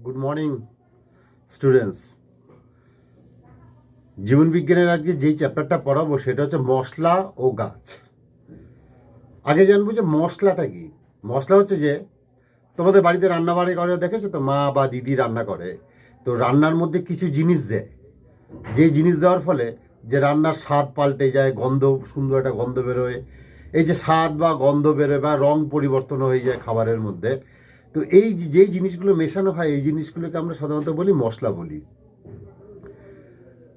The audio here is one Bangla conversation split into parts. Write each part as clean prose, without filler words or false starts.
Good morning students. জীবন বিজ্ঞানের আজকে যেই চ্যাপ্টারটা পড়াবো সেটা হচ্ছে মশলা ও গাছ। আগে জানবো যে মশলাটা কি। মশলা হচ্ছে যে তোমাদের বাড়িতে রান্না বাড়ি করে দেখেছো তো, মা বা দিদি রান্না করে, তো রান্নার মধ্যে কিছু জিনিস দেয়, যেই জিনিস দেওয়ার ফলে যে রান্নার স্বাদ পাল্টে যায়, গন্ধ, সুন্দর একটা গন্ধ বেরোয়। এই যে স্বাদ বা গন্ধ বেরোয় বা রং পরিবর্তন হয়ে যায় খাবারের মধ্যে, তো এই যেই জিনিসগুলো মেশানো হয় এই জিনিসগুলোকে আমরা সাধারণত বলি মশলা বলি।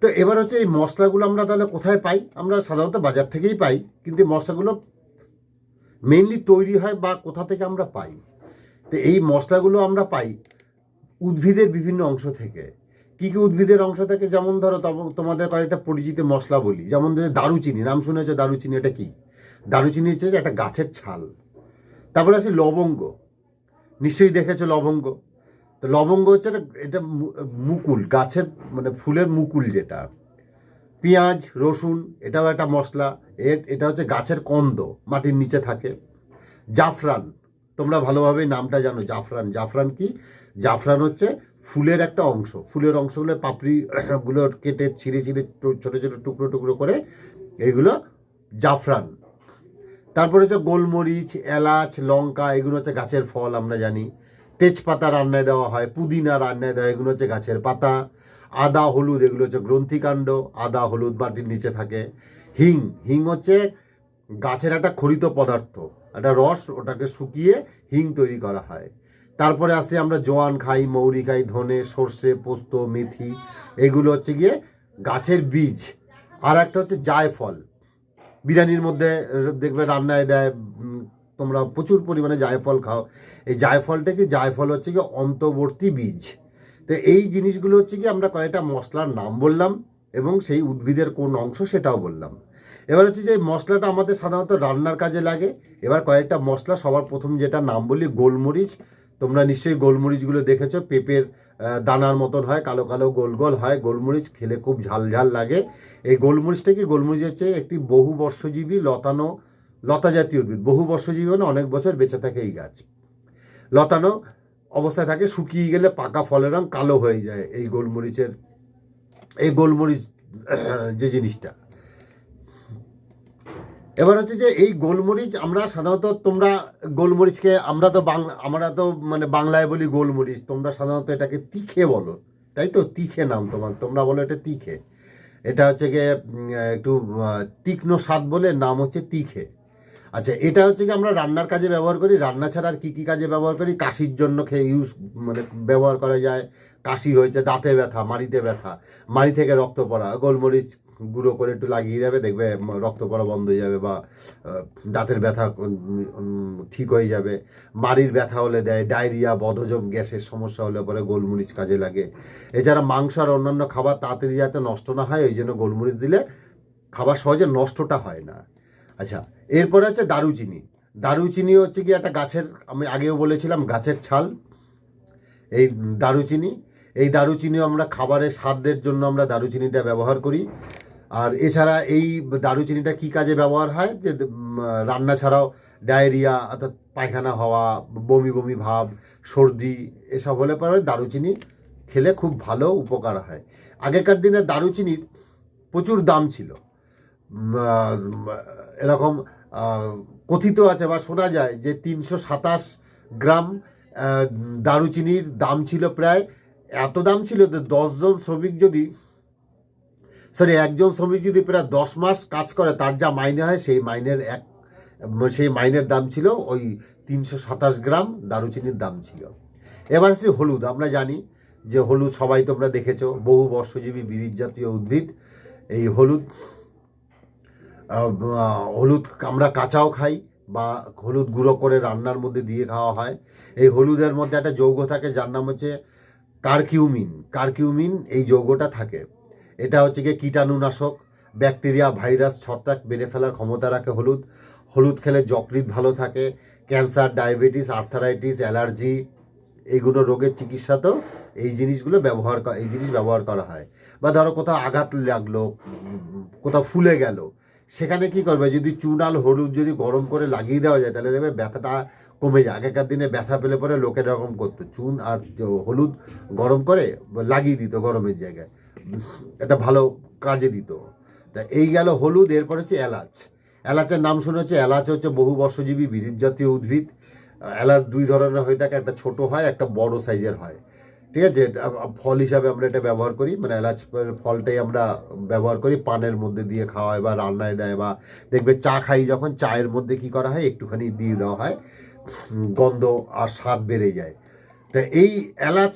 তো এবার হচ্ছে এই মশলাগুলো আমরা তাহলে কোথায় পাই? আমরা সাধারণত বাজার থেকেই পাই, কিন্তু মশলাগুলো মেইনলি তৈরি হয় বা কোথা থেকে আমরা পাই? তো এই মশলাগুলো আমরা পাই উদ্ভিদের বিভিন্ন অংশ থেকে। কী কী উদ্ভিদের অংশ থেকে? যেমন ধরো তোমাদের কয়েকটা পরিচিত মশলা বলি, যেমন ধরো দারুচিনি। নাম শুনেছো দারুচিনি? এটা কি? দারুচিনি হচ্ছে একটা গাছের ছাল। তারপরে আছে লবঙ্গ, নিশ্চয়ই দেখেছো লবঙ্গ। তো লবঙ্গ হচ্ছে এটা মুকুল, গাছের মানে ফুলের মুকুল যেটা। পেঁয়াজ, রসুন, এটাও একটা মশলা। এটা হচ্ছে গাছের কন্দ, মাটির নিচে থাকে। জাফরান, তোমরা ভালোভাবে নামটা জানো। জাফরান, জাফরান কি? জাফরান হচ্ছে ফুলের একটা অংশ। ফুলের অংশগুলো পাপড়িগুলো কেটে ছিঁড়ে ছিঁড়ে ছোটো ছোটো টুকরো টুকরো করে এইগুলো জাফরান। তারপরে হচ্ছে গোলমরিচ, এলাচ, লঙ্কা, এগুলো হচ্ছে গাছের ফল, আমরা জানি। তেজপাতা রান্নায় দেওয়া হয়, পুদিনা রান্নায় দেওয়া হয়, এগুলো হচ্ছে গাছের পাতা। আদা, হলুদ, এগুলো হচ্ছে গ্রন্থিকাণ্ড। আদা, হলুদ মাটির নিচে থাকে। হিং, হিং হচ্ছে গাছের একটা খরিত পদার্থ, একটা রস, ওটাকে শুকিয়ে হিং তৈরি করা হয়। তারপরে আসে আমরা জোয়ান খাই, মৌরি খাই, ধনে, সর্ষে, পোস্ত, মেথি, এগুলো হচ্ছে গিয়ে গাছের বীজ। আর একটা হচ্ছে জায়ফল, বিরিয়ানির মধ্যে দেখবে রান্নায় দেয়, তোমরা প্রচুর পরিমাণে জায়ফল খাও। এই জায়ফলটা কি? জায়ফল হচ্ছে কি অন্তর্বর্তী বীজ। তো এই জিনিসগুলো হচ্ছে কি আমরা কয়েকটা মশলার নাম বললাম এবং সেই উদ্ভিদের কোন অংশ সেটাও বললাম। এবার হচ্ছে যে মশলাটা আমাদের সাধারণত রান্নার কাজে লাগে। এবার কয়েকটা মশলা, সবার প্রথম যেটা নাম বলি গোলমরিচ। তোমরা নিশ্চয়ই গোলমরিচগুলো দেখেছো, পেঁপের দানার মতন হয়, কালো কালো গোল গোল হয়। গোলমরিচ খেলে খুব ঝাল ঝাল লাগে। এই গোলমরিচটা কি? গোলমরিচ হচ্ছে একটি বহু বর্ষজীবী লতানো, লতা জাতীয় উদ্ভিদ। বহু বর্ষজীবী মানে অনেক বছর বেঁচে থাকে এই গাছ। লতানো অবস্থায় থাকে, শুকিয়ে গেলে পাকা ফলের রং কালো হয়ে যায়। এই গোলমরিচের, এই গোলমরিচ যে জিনিসটা। এবার হচ্ছে যে এই গোলমরিচ আমরা সাধারণত, তোমরা গোলমরিচকে আমরা তো মানে বাংলায় বলি গোলমরিচ, তোমরা সাধারণত এটাকে তিখে বলো, তাই তো? তিখে নাম তোমরা বলো এটা তিখে। এটা হচ্ছে গিয়ে একটু তীক্ষ্ণ স্বাদ বলে নাম হচ্ছে তিখে। আচ্ছা, এটা হচ্ছে কি আমরা রান্নার কাজে ব্যবহার করি। রান্না ছাড়া আর কী কী কাজে ব্যবহার করি? কাশির জন্য মানে ব্যবহার করা যায়। কাশি হয়েছে, দাঁতে ব্যথা, মাড়িতে ব্যথা, মাড়ি থেকে রক্ত পড়া, গোলমরিচ গুঁড়ো করে একটু লাগিয়ে যাবে, দেখবে রক্ত পড়া বন্ধ হয়ে যাবে, বা দাঁতের ব্যথা ঠিক হয়ে যাবে। মাড়ির ব্যথা হলে দেয়। ডায়রিয়া, বদহজম, গ্যাসের সমস্যা হলে পরে গোলমরিচ কাজে লাগে। এছাড়া মাংস আর অন্যান্য খাবার তাড়াতাড়ি যাতে নষ্ট না হয়, ওই জন্য গোলমরিচ দিলে খাবার সহজে নষ্টটা হয় না। আচ্ছা, এরপরে আছে দারুচিনি। দারুচিনি হচ্ছে কি একটা গাছের, আমি আগেও বলেছিলাম, গাছের ছাল। এই দারুচিনি, এই দারুচিনিও আমরা খাবারের স্বাদের জন্য আমরা দারুচিনিটা ব্যবহার করি। আর এছাড়া এই দারুচিনিটা কি কাজে ব্যবহার হয়? যে রান্না ছাড়াও ডায়রিয়া অর্থাৎ পায়খানা হওয়া, বমি বমি ভাব, সর্দি, এসব হলে পরে দারুচিনি খেলে খুব ভালো উপকার হয়। আগেকার দিনে দারুচিনির প্রচুর দাম ছিল। এরকম কথিত আছে বা শোনা যায় যে 327 গ্রাম দারুচিনির দাম ছিল প্রায়, এত দাম ছিল যে একজন শ্রমিক যদি প্রায় 10 মাস কাজ করে, তার যা মাইনে হয় সেই মাইনের দাম ছিল ওই 327 গ্রাম দারুচিনির দাম ছিল। এবার আসছি হলুদ। আমরা জানি যে হলুদ সবাই তোমরা দেখেছো, বহু বর্ষজীবী বিরিজ জাতীয় উদ্ভিদ। এই হলুদ, হলুদ আমরা কাঁচাও খাই বা হলুদ গুঁড়ো করে রান্নার মধ্যে দিয়ে খাওয়া হয়। এই হলুদের মধ্যে একটা যৌগ থাকে যার নাম হচ্ছে কারকিউমিন। কারকিউমিন এই যৌগটা থাকে। এটা হচ্ছে গিয়ে কীটাণুনাশক, ব্যাকটেরিয়া, ভাইরাস, ছত্রাক মেরে ফেলার ক্ষমতা রাখে হলুদ। হলুদ খেলে যকৃৎ ভালো থাকে। ক্যান্সার, ডায়াবেটিস, আর্থারাইটিস, অ্যালার্জি, এইগুলো রোগের চিকিৎসাতেও এই জিনিস ব্যবহার করা হয়। বা ধরো কোথাও আঘাত লাগলো, কোথাও ফুলে গেল, সেখানে কি করবে, যদি চুন আর হলুদ যদি গরম করে লাগিয়ে দেওয়া যায় তাহলে দেখবে ব্যথাটা কমে যায়। আগেকার দিনে ব্যথা পেলে পরে লোকের এরকম করতো, চুন আর হলুদ গরম করে লাগিয়ে দিত গরমের জায়গায়, এটা ভালো কাজে দিত। তা এই গেল হলুদ। এরপর হচ্ছে এলাচ। এলাচের নাম শুনেছে, এলাচ হচ্ছে বহু বর্ষজীবী বিরুৎ জাতীয় উদ্ভিদ। এলাচ দুই ধরনের হয়ে থাকে, একটা ছোট হয়, একটা বড় সাইজের হয়, ঠিক আছে। ফল হিসাবে আমরা এটা ব্যবহার করি, মানে এলাচ ফলটাই আমরা ব্যবহার করি, পানের মধ্যে দিয়ে খাওয়া হয় বা রান্নায় দেয়, বা দেখবে চা খাই যখন চায়ের মধ্যে কি করা হয় একটুখানি দিয়ে দেওয়া হয়, গন্ধ আর স্বাদ বেড়ে যায়। তা এই এলাচ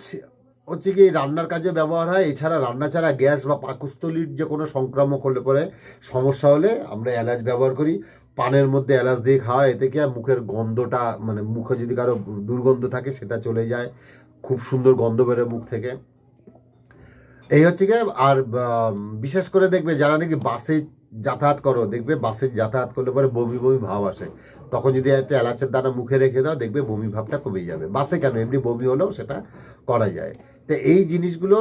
হচ্ছে কি রান্নার কাজে ব্যবহার হয়। এছাড়া রান্না ছাড়া গ্যাস বা পাকস্থলীর যে কোনো সংক্রামক হলে পরে সমস্যা হলে আমরা এলাচ ব্যবহার করি। পানের মধ্যে এলাচ দিয়ে খাওয়া, এতে কি মুখের গন্ধটা, মানে মুখে যদি কারো দুর্গন্ধ থাকে সেটা চলে যায়, খুব সুন্দর গন্ধ বেরোয় মুখ থেকে। এই হচ্ছে কি। আর বিশেষ করে দেখবে যারা নাকি বাসে যাতায়াত করো, দেখবে বাসে যাতায়াত করলে পরে বমি বমি ভাব আসে, তখন যদি একটা এলাচের দানা মুখে রেখে দাও দেখবে বমি ভাবটা কমে যাবে। বাসে কেন, এমনি বমি হলেও সেটা করা যায়। তো এই জিনিসগুলো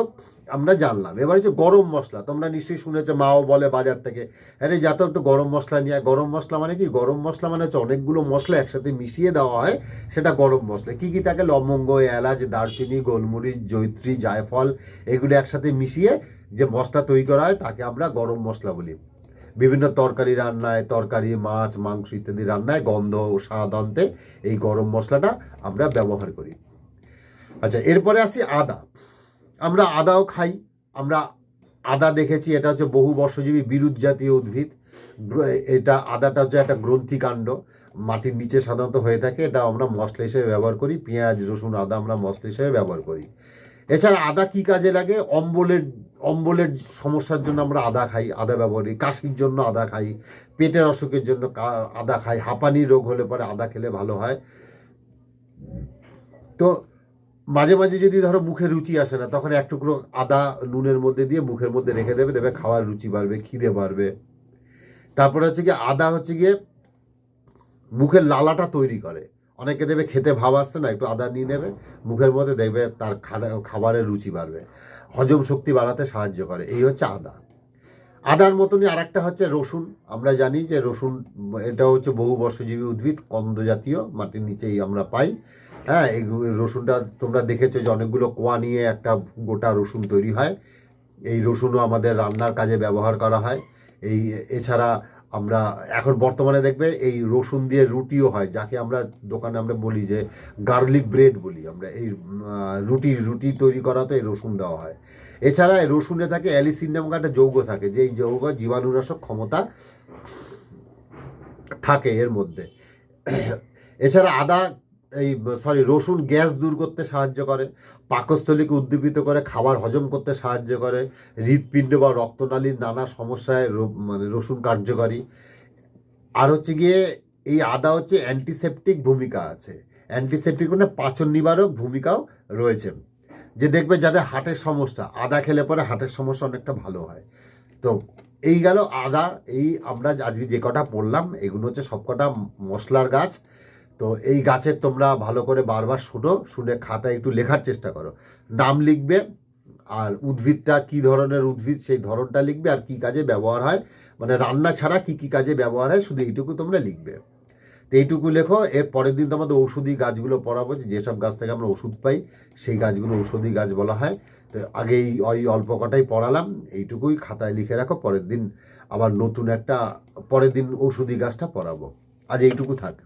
আমরা জানলাম। এবার হচ্ছে গরম মশলা, তোমরা নিশ্চয়ই শুনেছো, মাও বলে বাজার থেকে, আরে যত একটু গরম মশলা নিয়ে। গরম মশলা মানে কি, গরম মশলা মানে হচ্ছে অনেকগুলো মশলা একসাথে মিশিয়ে দেওয়া হয়, সেটা গরম মশলা। কি কি থাকে, লবঙ্গ, এলাচ, দারচিনি, গোলমরিচ, জয়িত্রী, জায়ফল, এগুলো একসাথে মিশিয়ে যে মশলা তৈরি করা হয় তাকে আমরা গরম মশলা বলি। বিভিন্ন তরকারি রান্নায়, তরকারি, মাছ, মাংস ইত্যাদি রান্নায় গন্ধ ও স্বাদ আনতে এই গরম মশলাটা আমরা ব্যবহার করি। আচ্ছা, এরপরে আসি আদা। আমরা আদাও খাই। আমরা আদা দেখেছি, এটা হচ্ছে বহু বর্ষজীবী বিরুৎ জাতীয় উদ্ভিদ। এটা আদাটা হচ্ছে একটা গ্রন্থিকাণ্ড, মাটির নিচে সাধারণত হয়ে থাকে। এটা আমরা মশলা হিসেবে ব্যবহার করি, পেঁয়াজ, রসুন, আদা আমরা মশলা হিসেবে ব্যবহার করি। এছাড়া আদা কি কাজে লাগে, অম্বলের সমস্যার জন্য আমরা আদা খাই, আদা ব্যবহার করি। কাশির জন্য আদা খাই, পেটের অসুখের জন্য আদা খাই, হাঁপানি রোগ হলে পরে আদা খেলে ভালো হয়। তো মাঝে মাঝে যদি ধরো মুখে রুচি আসে না, তখন এক টুকরো আদা নুনের মধ্যে দিয়ে মুখের মধ্যে রেখে দেবে, দেবে খাওয়ার রুচি বাড়বে, খিদে বাড়বে। তারপরে হচ্ছে গিয়ে আদা হচ্ছে গিয়ে মুখের লালাটা তৈরি করে। অনেকে দেবে খেতে ভাব আসছে না, একটু আদা নিয়ে নেবে, মুখের মধ্যে দেখবে তার খাবারের রুচি বাড়বে, হজম শক্তি বাড়াতে সাহায্য করে। এই হচ্ছে আদা। আদার মতনই আর একটা হচ্ছে রসুন। আমরা জানি যে রসুন, এটা হচ্ছে বহু বর্ষজীবী উদ্ভিদ, কন্দ জাতীয়, মাটির নিচেই আমরা পাই। হ্যাঁ, এই রসুনটা তোমরা দেখেছো যে অনেকগুলো কোয়া নিয়ে একটা গোটা রসুন তৈরি হয়। এই রসুনও আমাদের রান্নার কাজে ব্যবহার করা হয়। এছাড়া আমরা এখন বর্তমানে দেখবে এই রসুন দিয়ে রুটিও হয়, যাকে আমরা দোকানে আমরা বলি যে গার্লিক ব্রেড বলি আমরা। এই রুটি তৈরি করাতে এই রসুন দেওয়া হয়। এছাড়া এই রসুনে থাকে অ্যালিসিন নামক একটা যৌগ থাকে, যে এই যৌগ জীবাণুনাশক ক্ষমতা থাকে এর মধ্যে। এছাড়া রসুন গ্যাস দূর করতে সাহায্য করে, পাকস্থলীকে উদ্দীপিত করে, খাবার হজম করতে সাহায্য করে, হৃৎপিণ্ড বা রক্তনালীর নানা সমস্যায় মানে রসুন কার্যকারী। আর হচ্ছে গিয়ে এই আদা হচ্ছে অ্যান্টিসেপটিক ভূমিকা আছে, অ্যান্টিসেপটিক মানে পাচন নিবারক ভূমিকাও রয়েছে। যে দেখবে যাদের হার্টের সমস্যা, আদা খেলে পরে হার্টের সমস্যা অনেকটা ভালো হয়। তো এই গেল আদা। এই আমরা আজকে যে কটা পড়লাম এগুলো হচ্ছে সবকটা মশলার গাছ। তো এই গাছের তোমরা ভালো করে বারবার শুনে খাতায় একটু লেখার চেষ্টা করো, নাম লিখবে, আর উদ্ভিদটা কি ধরনের উদ্ভিদ সেই ধরনটা লিখবে, আর কি কাজে ব্যবহার হয়, মানে রান্না ছাড়া কি কি কাজে ব্যবহার হয় শুধু এইটুকু তোমরা লিখবে। তো এইটুকু লেখো। এর পরের দিন তোমাদের ঔষধি গাছগুলো পড়াবো, যেসব গাছ থেকে আমরা ওষুধ পাই সেই গাছগুলো ঔষধি গাছ বলা হয়। তো আগেই ওই অল্প কটাই পড়ালাম, এইটুকুই খাতায় লিখে রাখো। পরের দিন আবার নতুন একটা, পরের দিন ঔষধি গাছটা পড়াবো। আজ এইটুকু থাক।